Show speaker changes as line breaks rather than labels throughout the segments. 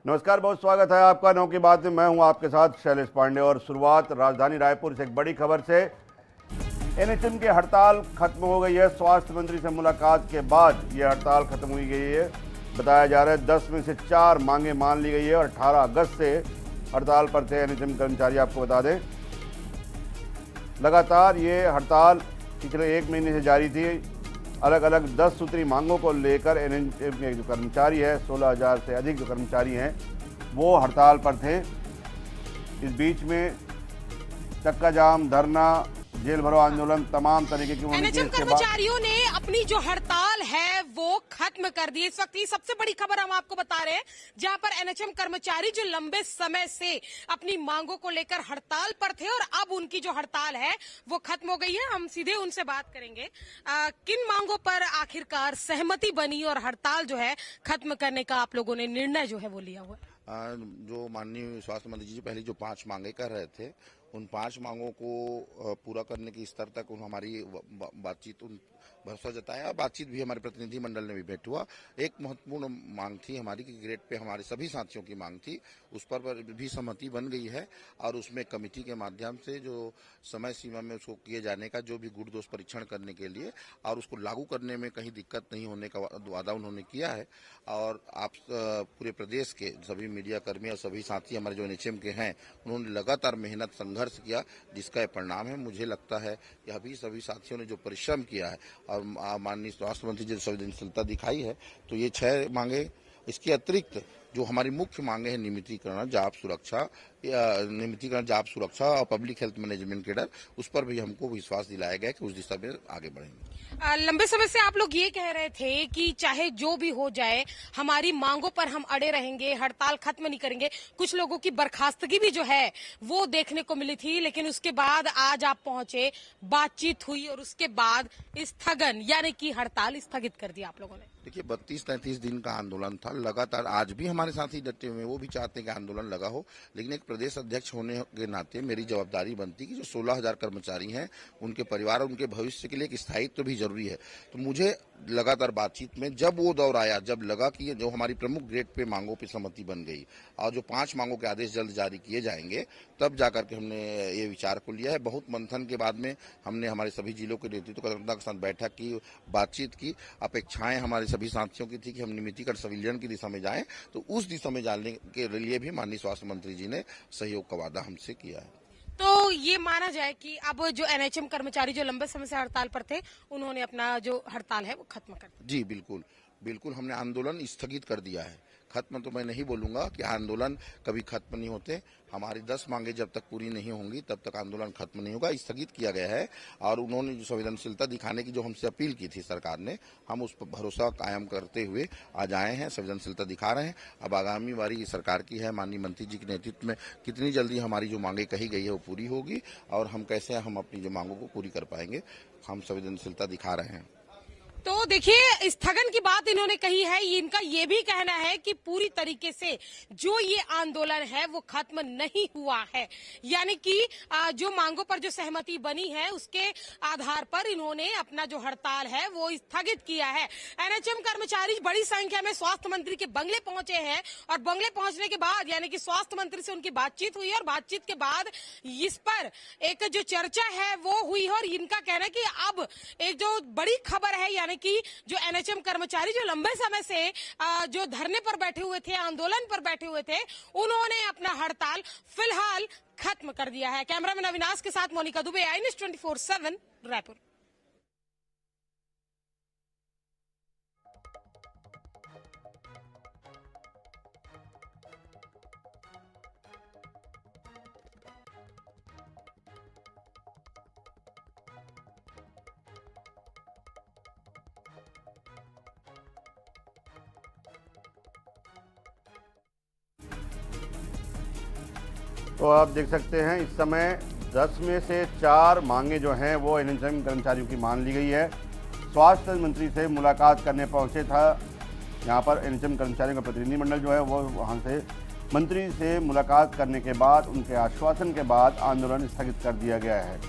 नमस्कार, बहुत स्वागत है आपका नौ की बात में। मैं हूं आपके साथ शैलेश पांडे और शुरुआत राजधानी रायपुर से एक बड़ी खबर से। एनएचएम की हड़ताल खत्म हो गई है। स्वास्थ्य मंत्री से मुलाकात के बाद ये हड़ताल खत्म हुई गई है। बताया जा रहा है 10 में से 4 मांगे मान ली गई है और 18 अगस्त से हड़ताल पर थे एनएचएम कर्मचारी। आपको बता दें, लगातार ये हड़ताल पिछले 1 महीने से जारी थी। अलग अलग 10 सूत्री मांगों को लेकर एनएचएम के जो कर्मचारी है, 16,000 से अधिक जो कर्मचारी हैं, वो हड़ताल पर थे। इस बीच में चक्का जाम, धरना, जेल भरो आंदोलन, तमाम तरीके की
एनएचएम कर्मचारियों ने अपनी जो हड़ताल है वो खत्म कर दी। इस वक्त की सबसे बड़ी खबर हम आपको बता रहे हैं, जहां पर एनएचएम कर्मचारी जो लंबे समय से अपनी मांगों को लेकर हड़ताल पर थे और अब उनकी जो हड़ताल है वो खत्म हो गई है। हम सीधे उनसे बात करेंगे किन मांगों पर आखिरकार सहमति बनी और हड़ताल जो है खत्म करने का आप लोगों ने निर्णय जो है वो लिया हुआ है।
जो माननीय स्वास्थ्य मंत्री जी पहले जो 5 मांगे कर रहे थे, उन 5 मांगों को पूरा करने के स्तर तक हमारी बातचीत भरोसा जताया। बातचीत भी हमारे प्रतिनिधि मंडल ने भी भेंट हुआ। एक महत्वपूर्ण मांग थी हमारी कि ग्रेड पे हमारे सभी साथियों की मांग थी, उस पर भी सहमति बन गई है और उसमें कमेटी के माध्यम से जो समय सीमा में उसको किए जाने का जो भी गुण दोष परीक्षण करने के लिए और उसको लागू करने में कहीं दिक्कत नहीं होने का वादा उन्होंने किया है। और आप पूरे प्रदेश के सभी मीडिया कर्मी और सभी साथी हमारे जो एनएचएम के हैं, उन्होंने लगातार मेहनत संघर्ष किया, जिसका ये परिणाम है। मुझे लगता है कि अभी सभी साथियों ने जो परिश्रम किया है और माननीय स्वास्थ्य मंत्री जी ने संवेदनशीलता दिखाई है, तो ये 6 मांगे, इसके अतिरिक्त जो हमारी मुख्य मांगे हैं नियमितीकरण, जाप सुरक्षा और पब्लिक हेल्थ मैनेजमेंट के डर, उस पर भी हमको विश्वास दिलाया गया कि उस दिशा में आगे बढ़ेंगे।
लंबे समय से आप लोग ये कह रहे थे कि चाहे जो भी हो जाए हमारी मांगों पर हम अड़े रहेंगे, हड़ताल खत्म नहीं करेंगे। कुछ लोगों की बर्खास्तगी भी जो है वो देखने को मिली थी, लेकिन उसके बाद आज आप पहुंचे, बातचीत हुई और उसके बाद स्थगन यानी कि हड़ताल स्थगित कर दिया आप लोगों ने।
देखिए, 32-33 दिन का आंदोलन था लगातार। आज भी हमारे साथी डटे हुए, वो भी चाहते हैं कि आंदोलन लगा हो, लेकिन एक प्रदेश अध्यक्ष होने के नाते मेरी जवाबदारी बनती कि जो 16,000 कर्मचारी हैं, उनके परिवार और उनके भविष्य के लिए एक स्थायित्व भी जरूरी है। तो मुझे लगातार बातचीत में जब वो दौर आया, जब लगा कि जो हमारी प्रमुख ग्रेड पे मांगों पे सहमति बन गई और जो 5 मांगों के आदेश जल्द जारी किए जाएंगे, तब जाकर के हमने ये विचार को लिया है। बहुत मंथन के बाद में हमने हमारे सभी जिलों के नेतृत्व के साथ बैठक की, बातचीत की। अपेक्षाएं हमारे सभी साथियों की थी कि हम नियमितीकरण संविलियन की दिशा में जाएं, तो उस दिशा में जाने के लिए भी माननीय स्वास्थ्य मंत्री जी ने सहयोग का वादा हमसे किया है।
तो ये माना जाए कि अब जो एनएचएम कर्मचारी जो लंबे समय से हड़ताल पर थे, उन्होंने अपना जो हड़ताल है वो खत्म कर दिया।
जी बिल्कुल हमने आंदोलन स्थगित कर दिया है। खत्म तो मैं नहीं बोलूंगा कि आंदोलन कभी खत्म नहीं होते। हमारी 10 मांगे जब तक पूरी नहीं होंगी तब तक आंदोलन खत्म नहीं होगा। स्थगित किया गया है और उन्होंने जो संवेदनशीलता दिखाने की जो हमसे अपील की थी सरकार ने, हम उस पर भरोसा कायम करते हुए आज आए हैं, संवेदनशीलता दिखा रहे हैं। अब आगामी बारी सरकार की है, माननीय मंत्री जी के नेतृत्व में कितनी जल्दी हमारी जो मांगे कही गई है वो पूरी होगी और हम कैसे हम अपनी जो मांगों को पूरी कर पाएंगे, हम संवेदनशीलता दिखा रहे हैं।
तो देखिए, स्थगन की बात इन्होंने कही है। इनका ये भी कहना है कि पूरी तरीके से जो ये आंदोलन है वो खत्म नहीं हुआ है, यानी कि जो मांगों पर जो सहमति बनी है उसके आधार पर इन्होंने अपना जो हड़ताल है वो स्थगित किया है। एनएचएम कर्मचारी बड़ी संख्या में स्वास्थ्य मंत्री के बंगले पहुंचे हैं और बंगले पहुंचने के बाद यानी कि स्वास्थ्य मंत्री से उनकी बातचीत हुई और बातचीत के बाद इस पर एक जो चर्चा है वो हुई और इनका कहना है कि अब एक जो बड़ी खबर है, यानी कि जो एनएचएम कर्मचारी जो लंबे समय से जो धरने पर बैठे हुए थे, आंदोलन पर बैठे हुए थे, उन्होंने अपना हड़ताल फिलहाल खत्म कर दिया है। कैमरामैन अविनाश के साथ मोनिका दुबे, आई न्यूज़ 24/7 रायपुर।
तो आप देख सकते हैं इस समय 10 में से 4 मांगे जो हैं वो एनएचएम कर्मचारियों की मान ली गई है। स्वास्थ्य मंत्री से मुलाकात करने पहुंचे था यहाँ पर एनएचएम कर्मचारियों का प्रतिनिधिमंडल जो है वो वहाँ से मंत्री से मुलाकात करने के बाद उनके आश्वासन के बाद आंदोलन स्थगित कर दिया गया है।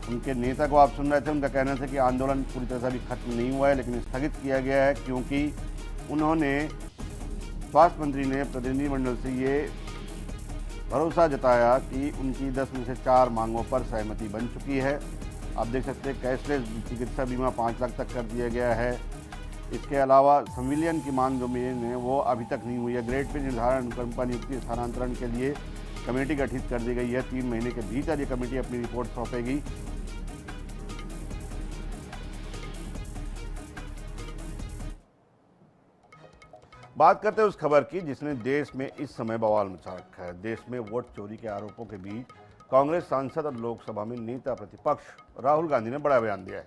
उनके नेता को आप सुन रहे थे, उनका कहना था कि आंदोलन पूरी तरह से अभी खत्म नहीं हुआ है लेकिन स्थगित किया गया है क्योंकि उन्होंने स्वास्थ्य मंत्री ने प्रतिनिधिमंडल से ये भरोसा जताया कि उनकी 10 में से 4 मांगों पर सहमति बन चुकी है। आप देख सकते हैं कैशलेस चिकित्सा बीमा 5 लाख तक कर दिया गया है। इसके अलावा संविलियन की मांग जो मेन है वो अभी तक नहीं हुई है। ग्रेड पे निर्धारण, अनुकंपा नियुक्ति, स्थानांतरण के लिए कमेटी गठित कर दी गई है। 3 महीने के भीतर ये कमेटी अपनी रिपोर्ट सौंपेगी। बात करते हैं उस खबर की जिसने देश में इस समय बवाल मचा रखा है। देश में वोट चोरी के आरोपों के बीच कांग्रेस सांसद और लोकसभा में नेता प्रतिपक्ष राहुल गांधी ने बड़ा बयान दिया है।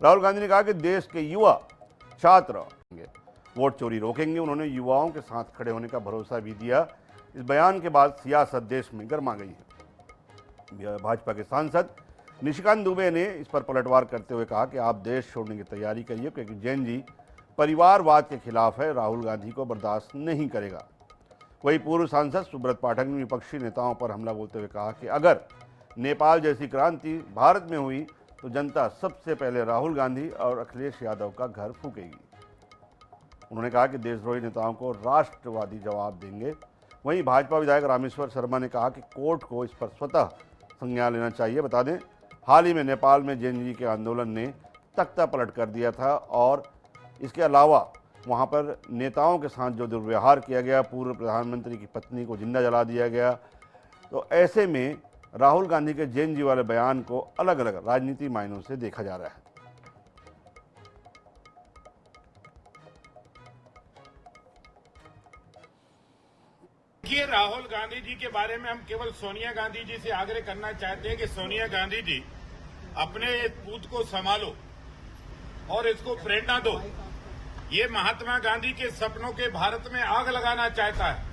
राहुल गांधी ने कहा कि देश के युवा छात्र वोट चोरी रोकेंगे। उन्होंने युवाओं के साथ खड़े होने का भरोसा भी दिया। इस बयान के बाद सियासत देश में गर्मा गई है। भाजपा के सांसद निशिकांत दुबे ने इस पर पलटवार करते हुए कहा कि आप देश छोड़ने की तैयारी करिए क्योंकि जैन जी परिवारवाद के खिलाफ है, राहुल गांधी को बर्दाश्त नहीं करेगा। वही पूर्व सांसद सुब्रत पाठक ने विपक्षी नेताओं पर हमला बोलते हुए कहा कि अगर नेपाल जैसी क्रांति भारत में हुई तो जनता सबसे पहले राहुल गांधी और अखिलेश यादव का घर फूकेगी। उन्होंने कहा कि देशद्रोही नेताओं को राष्ट्रवादी जवाब देंगे। वहीं भाजपा विधायक रामेश्वर शर्मा ने कहा कि कोर्ट को इस पर स्वतः संज्ञान लेना चाहिए। बता दें, हाल ही में नेपाल में जैन जी के आंदोलन ने तख्ता पलट कर दिया था और इसके अलावा वहां पर नेताओं के साथ जो दुर्व्यवहार किया गया, पूर्व प्रधानमंत्री की पत्नी को जिंदा जला दिया गया। तो ऐसे में राहुल गांधी के जैन जी वाले बयान को अलग अलग राजनीतिक मायनों से देखा जा रहा है।
देखिए, राहुल गांधी जी के बारे में हम केवल सोनिया गांधी जी से आग्रह करना चाहते हैं कि सोनिया गांधी जी अपने पूत को संभालो और इसको प्रेरणा दो। ये महात्मा गांधी के सपनों के भारत में आग लगाना चाहता है।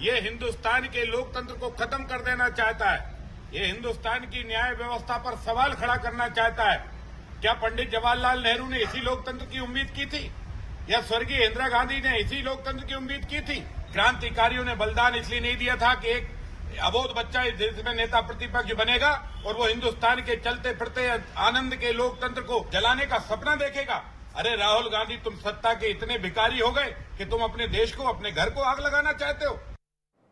ये हिंदुस्तान के लोकतंत्र को खत्म कर देना चाहता है। ये हिंदुस्तान की न्याय व्यवस्था पर सवाल खड़ा करना चाहता है। क्या पंडित जवाहरलाल नेहरू ने इसी लोकतंत्र की उम्मीद की थी या स्वर्गीय इंदिरा गांधी ने इसी लोकतंत्र की उम्मीद की थी? क्रांतिकारियों ने बलिदान इसलिए नहीं दिया था कि एक अबोध बच्चा इस देश में नेता प्रतिपक्ष बनेगा और वो हिंदुस्तान के चलते फिरते आनंद के लोकतंत्र को जलाने का सपना देखेगा। अरे राहुल गांधी, तुम सत्ता के इतने भिखारी हो गए कि तुम अपने देश को, अपने घर को आग लगाना चाहते हो।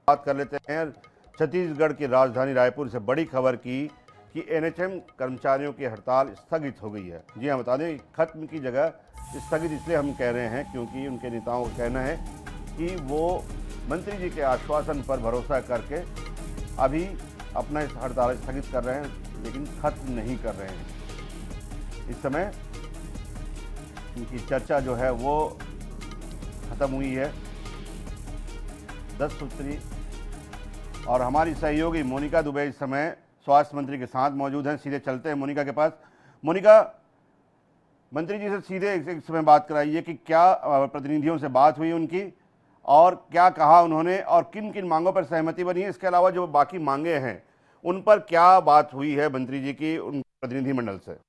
बात कर लेते हैं छत्तीसगढ़ की राजधानी रायपुर से बड़ी खबर की कि एनएचएम कर्मचारियों की हड़ताल स्थगित हो गई है। जी हाँ, बता दें, खत्म की जगह स्थगित इसलिए हम कह रहे हैं क्योंकि उनके नेताओं का कहना है कि वो मंत्री जी के आश्वासन पर भरोसा करके अभी अपना इस हड़ताल स्थगित कर रहे हैं, लेकिन खत्म नहीं कर रहे हैं। इस समय इनकी चर्चा जो है वो खत्म हुई है। 10 सूत्री और हमारी सहयोगी मोनिका दुबे इस समय स्वास्थ्य मंत्री के साथ मौजूद हैं। सीधे चलते हैं मोनिका के पास। मोनिका, मंत्री जी से सीधे इस समय बात कराइए कि क्या प्रतिनिधियों से बात हुई उनकी और क्या कहा उन्होंने और किन किन मांगों पर सहमति बनी है। इसके अलावा जो बाकी मांगे हैं उन पर क्या बात हुई है मंत्री जी की उन प्रतिनिधिमंडल से?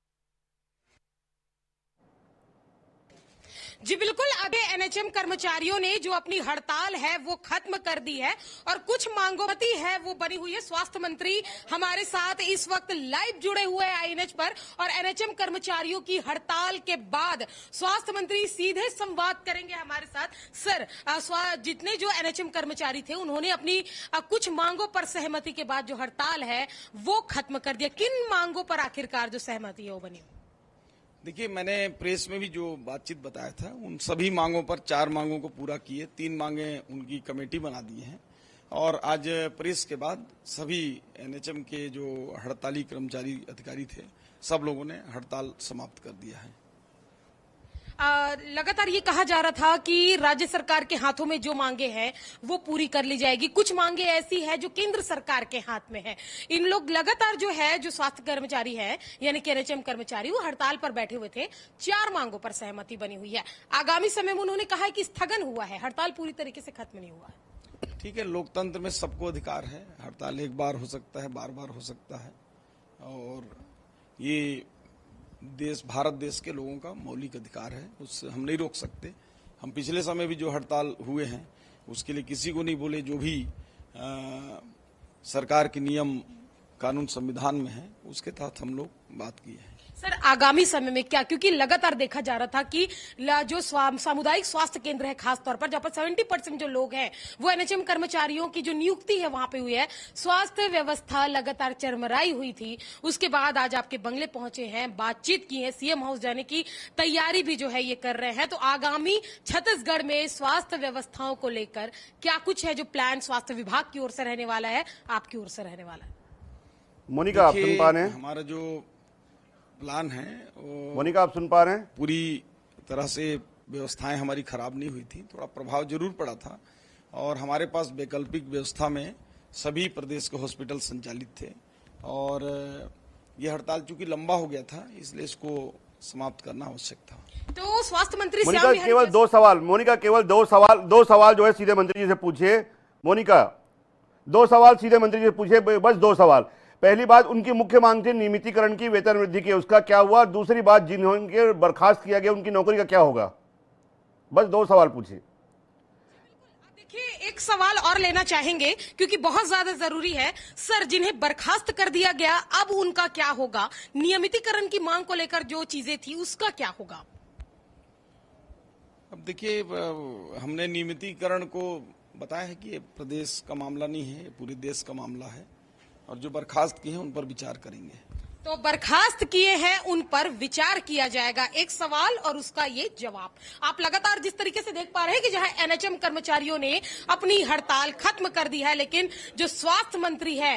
जी बिल्कुल, अभी एनएचएम कर्मचारियों ने जो अपनी हड़ताल है वो खत्म कर दी है और कुछ मांगों है वो बनी हुई है। स्वास्थ्य मंत्री हमारे साथ इस वक्त लाइव जुड़े हुए हैं आईएनएच पर और एनएचएम कर्मचारियों की हड़ताल के बाद स्वास्थ्य मंत्री सीधे संवाद करेंगे हमारे साथ। सर, जितने जो एनएचएम कर्मचारी थे उन्होंने अपनी कुछ मांगों पर सहमति के बाद जो हड़ताल है वो खत्म कर दिया। किन मांगों पर आखिरकार जो सहमति है वो बनी?
देखिए, मैंने प्रेस में भी जो बातचीत बताया था उन सभी मांगों पर 4 मांगों को पूरा किए, 3 मांगे उनकी कमेटी बना दी हैं और आज प्रेस के बाद सभी एनएचएम के जो हड़ताली कर्मचारी अधिकारी थे सब लोगों ने हड़ताल समाप्त कर दिया है।
लगातार ये कहा जा रहा था कि राज्य सरकार के हाथों में जो मांगे हैं वो पूरी कर ली जाएगी। कुछ मांगे ऐसी है जो केंद्र सरकार के हाथ में है। इन लोग लगातार जो है, जो स्वास्थ्य कर्मचारी है यानी कि एनएचएम कर्मचारी, वो हड़ताल पर बैठे हुए थे। 4 मांगों पर सहमति बनी हुई है। आगामी समय में उन्होंने कहा है कि स्थगन हुआ है, हड़ताल पूरी तरीके से खत्म नहीं हुआ है।
ठीक है, लोकतंत्र में सबको अधिकार है। हड़ताल एक बार हो सकता है, बार बार हो सकता है और ये भारत देश के लोगों का मौलिक अधिकार है, उससे हम नहीं रोक सकते। हम पिछले समय भी जो हड़ताल हुए हैं उसके लिए किसी को नहीं बोले। जो भी सरकार के नियम कानून संविधान में है उसके तहत हम लोग बात की है।
सर आगामी समय में क्या, क्योंकि लगातार देखा जा रहा था कि जो सामुदायिक स्वास्थ्य केंद्र है खास तौर पर जहां पर 70% जो लोग हैं वो एनएचएम कर्मचारियों की जो नियुक्ति है वहां पे हुई है, स्वास्थ्य व्यवस्था लगातार चरमराई हुई थी। उसके बाद आज आपके बंगले पहुंचे हैं, बातचीत की है, सीएम हाउस जाने की तैयारी भी जो है ये कर रहे हैं। तो आगामी छत्तीसगढ़ में स्वास्थ्य व्यवस्थाओं को लेकर क्या कुछ है जो प्लान स्वास्थ्य विभाग की ओर से रहने वाला है, आपकी ओर से रहने वाला है?
मोनिका, आप सुन पा रहे हैं?
हमारा जो प्लान है वो
मोनिका, आप सुन पा रहे हैं?
पूरी तरह से व्यवस्थाएं हमारी खराब नहीं हुई थी, थोड़ा प्रभाव जरूर पड़ा था और हमारे पास वैकल्पिक व्यवस्था में सभी प्रदेश के हॉस्पिटल संचालित थे और ये हड़ताल चूंकि लंबा हो गया था इसलिए इसको समाप्त करना आवश्यक था।
तो स्वास्थ्य मंत्री
मोनिका, केवल दो सवाल, मोनिका केवल दो सवाल जो है सीधे मंत्री जी से पूछिए। मोनिका, 2 सवाल सीधे मंत्री जी से पूछिए, बस 2 सवाल। पहली बात, उनकी मुख्य मांग थी नियमितीकरण की, वेतन वृद्धि की, उसका क्या हुआ? दूसरी बात, जिन्होंने बर्खास्त किया गया उनकी नौकरी का क्या होगा? बस 2 सवाल पूछिए।
देखिए, एक सवाल और लेना चाहेंगे क्योंकि बहुत ज्यादा जरूरी है। सर, जिन्हें बर्खास्त कर दिया गया अब उनका क्या होगा? नियमितीकरण की मांग को लेकर जो चीजें थी उसका क्या होगा?
अब देखिए, हमने नियमितीकरण को बताया है कि ये प्रदेश का मामला नहीं है, पूरे देश का मामला है और जो बर्खास्त किए हैं उन पर विचार करेंगे।
तो बर्खास्त किए हैं उन पर विचार किया जाएगा। एक सवाल और उसका ये जवाब। आप लगातार जिस तरीके से देख पा रहे हैं कि जहां एनएचएम कर्मचारियों ने अपनी हड़ताल खत्म कर दी है, लेकिन जो स्वास्थ्य मंत्री है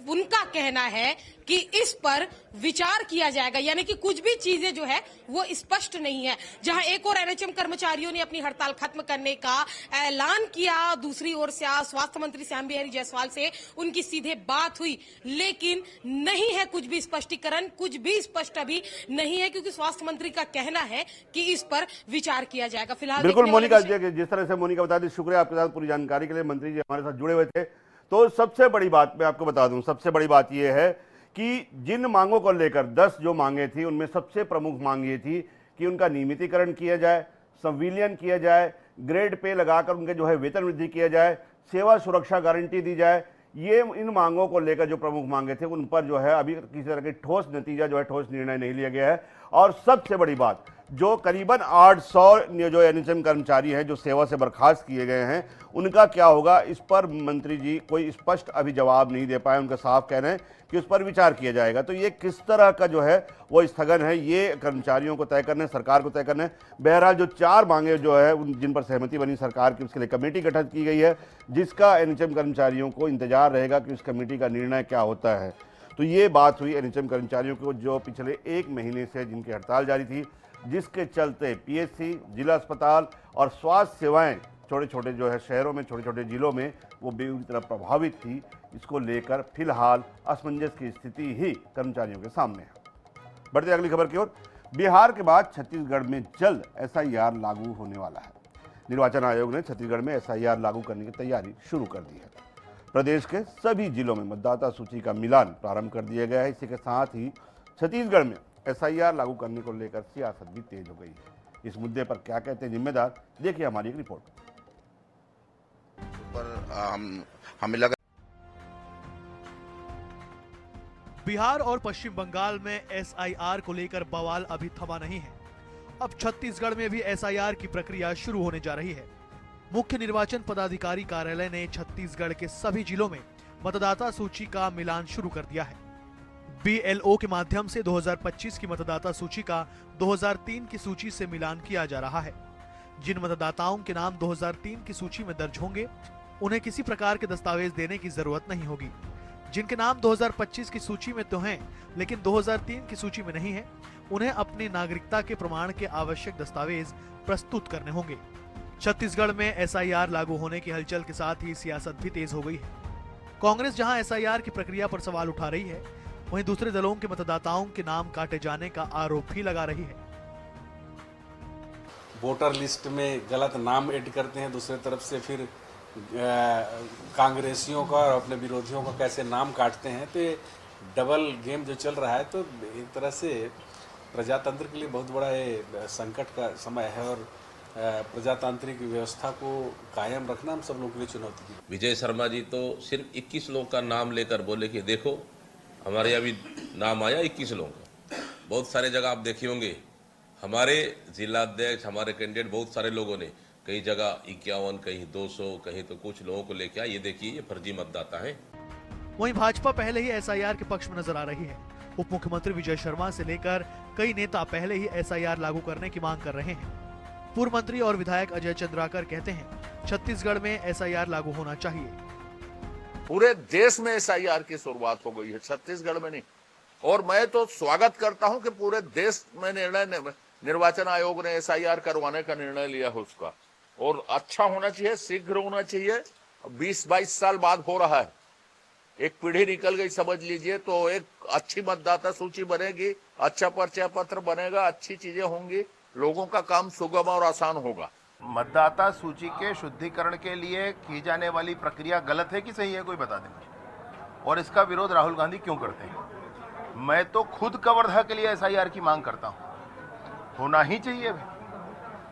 उनका कहना है कि इस पर विचार किया जाएगा, यानी कि कुछ भी चीजें जो है वो स्पष्ट नहीं है। जहां एक और एनएचएम कर्मचारियों ने अपनी हड़ताल खत्म करने का ऐलान किया, दूसरी ओर से स्वास्थ्य मंत्री श्याम बिहारी जायसवाल से उनकी सीधे बात हुई, लेकिन नहीं है कुछ भी स्पष्टीकरण, कुछ भी स्पष्ट अभी नहीं है, क्योंकि स्वास्थ्य मंत्री का कहना है कि इस पर विचार किया जाएगा। फिलहाल
बिल्कुल मोनिका, जिस तरह से मोनिका बता दी, शुक्रिया आपके साथ पूरी जानकारी के लिए। मंत्री जी हमारे साथ जुड़े हुए थे। तो सबसे बड़ी बात मैं आपको बता दूं, सबसे बड़ी बात यह है कि जिन मांगों को लेकर 10 जो मांगे थी उनमें सबसे प्रमुख मांग ये थी कि उनका नियमितीकरण किया जाए, संविलियन किया जाए, ग्रेड पे लगाकर उनके जो है वेतन वृद्धि किया जाए, सेवा सुरक्षा गारंटी दी जाए। ये इन मांगों को लेकर जो प्रमुख मांगे थे उन पर जो है अभी किसी तरह की ठोस नतीजा जो है, ठोस निर्णय नहीं लिया गया है। और सबसे बड़ी बात, जो करीबन 800 जो एनएचएम कर्मचारी हैं जो सेवा से बर्खास्त किए गए हैं उनका क्या होगा, इस पर मंत्री जी कोई स्पष्ट अभी जवाब नहीं दे पाए। उनका साफ कहना है कि उस पर विचार किया जाएगा। तो ये किस तरह का जो है वो स्थगन है, ये कर्मचारियों को तय करना है, सरकार को तय करना है। बहरहाल जो 4 मांगे जो है जिन पर सहमति बनी सरकार की, उसके लिए कमेटी गठित की गई है, जिसका एनएचएम कर्मचारियों को इंतजार रहेगा कि उस कमेटी का निर्णय क्या होता है। तो ये बात हुई एनएचएम कर्मचारियों को जो पिछले 1 महीने से जिनकी हड़ताल जारी थी, जिसके चलते पीएचसी, जिला अस्पताल और स्वास्थ्य सेवाएं छोटे छोटे जो है शहरों में, छोटे छोटे जिलों में वो बुरी तरह प्रभावित थी। इसको लेकर फिलहाल असमंजस की स्थिति ही कर्मचारियों के सामने है। बढ़ते अगली खबर की ओर। बिहार के बाद छत्तीसगढ़ में जल्द एसआईआर लागू होने वाला है। निर्वाचन आयोग ने छत्तीसगढ़ में एसआईआर लागू करने की तैयारी शुरू कर दी है। प्रदेश के सभी जिलों में मतदाता सूची का मिलान प्रारंभ कर दिया गया है। इसी के साथ ही छत्तीसगढ़ में एसआईआर लागू करने को लेकर सियासत भी तेज हो गई है। इस मुद्दे पर क्या कहते हैं जिम्मेदार, देखिए हमारी एक रिपोर्ट।
हमें लगा
बिहार और पश्चिम बंगाल में एसआईआर को लेकर बवाल अभी थमा नहीं है। अब छत्तीसगढ़ में भी एसआईआर की प्रक्रिया शुरू होने जा रही है। मुख्य निर्वाचन पदाधिकारी कार्यालय ने छत्तीसगढ़ के सभी जिलों में मतदाता सूची का मिलान शुरू कर दिया है। बीएलओ के माध्यम से 2025 की मतदाता सूची का 2003 की सूची से मिलान किया जा रहा है। जिन मतदाताओं के नाम 2003 की सूची में दर्ज होंगे उन्हें किसी प्रकार के दस्तावेज देने की जरूरत नहीं होगी। जिनके नाम 2025 की सूची में तो हैं लेकिन 2003 की सूची में नहीं है, उन्हें अपनी नागरिकता के प्रमाण के आवश्यक दस्तावेज प्रस्तुत करने होंगे। छत्तीसगढ़ में एसआईआर लागू होने की हलचल के साथ ही सियासत भी तेज हो गई है। कांग्रेस जहां एसआईआर की प्रक्रिया पर सवाल उठा रही है, वहीं दूसरे दलों के मतदाताओं के नाम काटे जाने का आरोप भी लगा रही है।
वोटर लिस्ट में गलत नाम ऐड करते हैं, दूसरी तरफ से फिर कांग्रेसियों का और अपने विरोधियों का कैसे नाम काटते हैं। तो ये डबल गेम जो चल रहा है, तो एक तरह से प्रजातंत्र के लिए बहुत बड़ा ये संकट का समय है और प्रजातांत्रिक व्यवस्था को कायम रखना हम सब लोगों के लिए चुनौती की।
विजय शर्मा जी तो सिर्फ 21 लोगों का नाम लेकर बोले कि देखो हमारे अभी नाम आया 21 लोगों का। बहुत सारे जगह आप देखे होंगे हमारे जिलाध्यक्ष, हमारे कैंडिडेट, बहुत सारे लोगों ने कई जगह 51, कहीं 200, कहीं तो कुछ लोगों को लेके आए। ये देखिए, ये फर्जी मतदाता है।
वहीं भाजपा पहले ही एसआईआर के पक्ष में नजर आ रही है। उप मुख्यमंत्री विजय शर्मा से लेकर कई नेता पहले ही एसआईआर लागू करने की मांग कर रहे हैं। पूर्व मंत्री और विधायक अजय चंद्राकर कहते हैं छत्तीसगढ़ में एसआईआर लागू होना चाहिए।
पूरे देश में एसआईआर की शुरुआत हो गई है, छत्तीसगढ़ में नहीं। और मैं तो स्वागत करता हूं कि पूरे देश में निर्वाचन आयोग ने एसआईआर करवाने का निर्णय लिया है उसका, और अच्छा होना चाहिए, शीघ्र होना चाहिए। 20-22 साल बाद हो रहा है, एक पीढ़ी निकल गई समझ लीजिए, तो एक अच्छी मतदाता सूची बनेगी, अच्छा परिचय पत्र बनेगा, अच्छी चीजें होंगी, लोगों का काम सुगम और आसान होगा।
मतदाता सूची के शुद्धिकरण के लिए की जाने वाली प्रक्रिया गलत है कि सही है, कोई बता दें। और इसका विरोध राहुल गांधी क्यों करते हैं? मैं तो खुद कवर्धा के लिए एसआईआर की मांग करता हूं, होना ही चाहिए।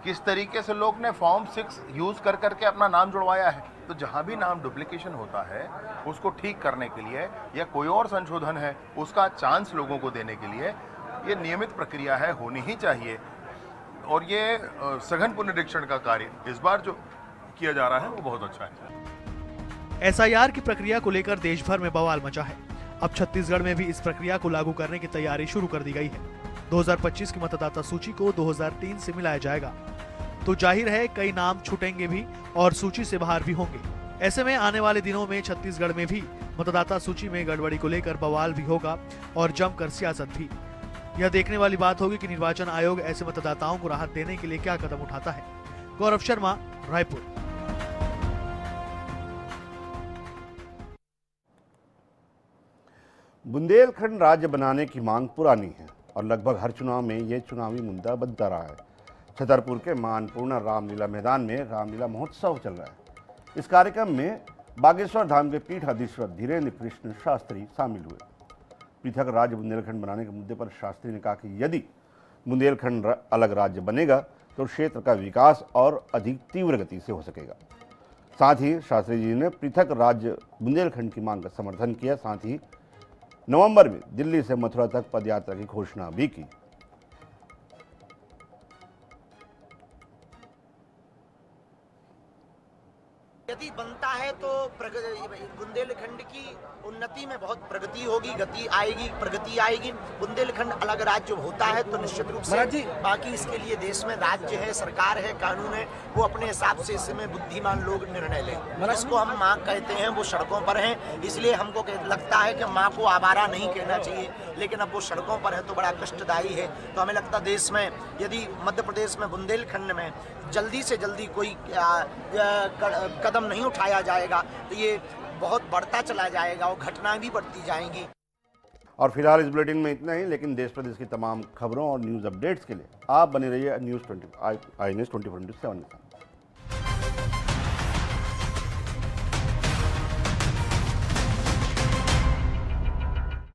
किस तरीके से लोग ने फॉर्म 6 यूज कर करके अपना नाम जुड़वाया है, तो जहां भी नाम डुप्लीकेशन होता है उसको ठीक करने के लिए या कोई और संशोधन है उसका चांस लोगों को देने के लिए ये नियमित प्रक्रिया है, होनी ही चाहिए। और ये सघन पुनरीक्षण का कार्य इस बार जो किया जा रहा है वो बहुत अच्छा है।
एसआईआर की प्रक्रिया को लेकर देश भर में बवाल मचा है। अब छत्तीसगढ़ में भी इस प्रक्रिया को लागू करने की तैयारी शुरू कर दी गई है। 2025 की मतदाता सूची को 2003 से मिलाया जाएगा, तो जाहिर है कई नाम छूटेंगे भी और सूची से बाहर भी होंगे। ऐसे में आने वाले दिनों में छत्तीसगढ़ में भी मतदाता सूची में गड़बड़ी को लेकर बवाल भी होगा और जमकर सियासत भी। यह देखने वाली बात होगी कि निर्वाचन आयोग ऐसे मतदाताओं को राहत देने के लिए क्या कदम उठाता है। गौरव शर्मा, रायपुर।
बुंदेलखंड राज्य बनाने की मांग पुरानी है और लगभग हर चुनाव में ये चुनावी मुद्दा बनता रहा है। छतरपुर के मां अन्नपूर्णा रामलीला मैदान में रामलीला महोत्सव चल रहा है। इस कार्यक्रम में बागेश्वर धाम के पीठाधीश्वर धीरेन्द्र कृष्ण शास्त्री शामिल हुए। पृथक राज्य बुंदेलखंड बनाने के मुद्दे पर शास्त्री ने कहा कि यदि बुंदेलखंड अलग राज्य बनेगा तो क्षेत्र का विकास और अधिक तीव्र गति से हो सकेगा। साथ ही शास्त्री जी ने पृथक राज्य बुंदेलखंड की मांग का समर्थन किया। साथ ही नवंबर में दिल्ली से मथुरा तक पदयात्रा की घोषणा भी की।
यदि बनता है तो बुंदेलखंड की उन्नति में बहुत प्रगति होगी, गति आएगी, प्रगति आएगी। बुंदेलखंड अलग राज्य होता है तो निश्चित रूप से बाकी इसके लिए देश में राज्य है, सरकार है, कानून है, वो अपने हिसाब से इसमें बुद्धिमान लोग निर्णय लें। जिसको हम माँ कहते हैं वो सड़कों पर हैं, इसलिए हमको लगता है कि माँ को आवारा नहीं कहना चाहिए, लेकिन अब वो सड़कों पर है तो बड़ा कष्टदायी है। तो हमें लगता है देश में यदि मध्य प्रदेश में बुंदेलखंड में जल्दी से जल्दी कोई कदम नहीं उठाया जाएगा तो ये बहुत बढ़ता चला जाएगा और घटनाएं भी बढ़ती जाएंगी।
और फिलहाल इस बुलेटिन में इतना ही, लेकिन देश प्रदेश की तमाम खबरों और न्यूज़ अपडेट्स के लिए आप बने रहिए न्यूज़ 24/7 के साथ।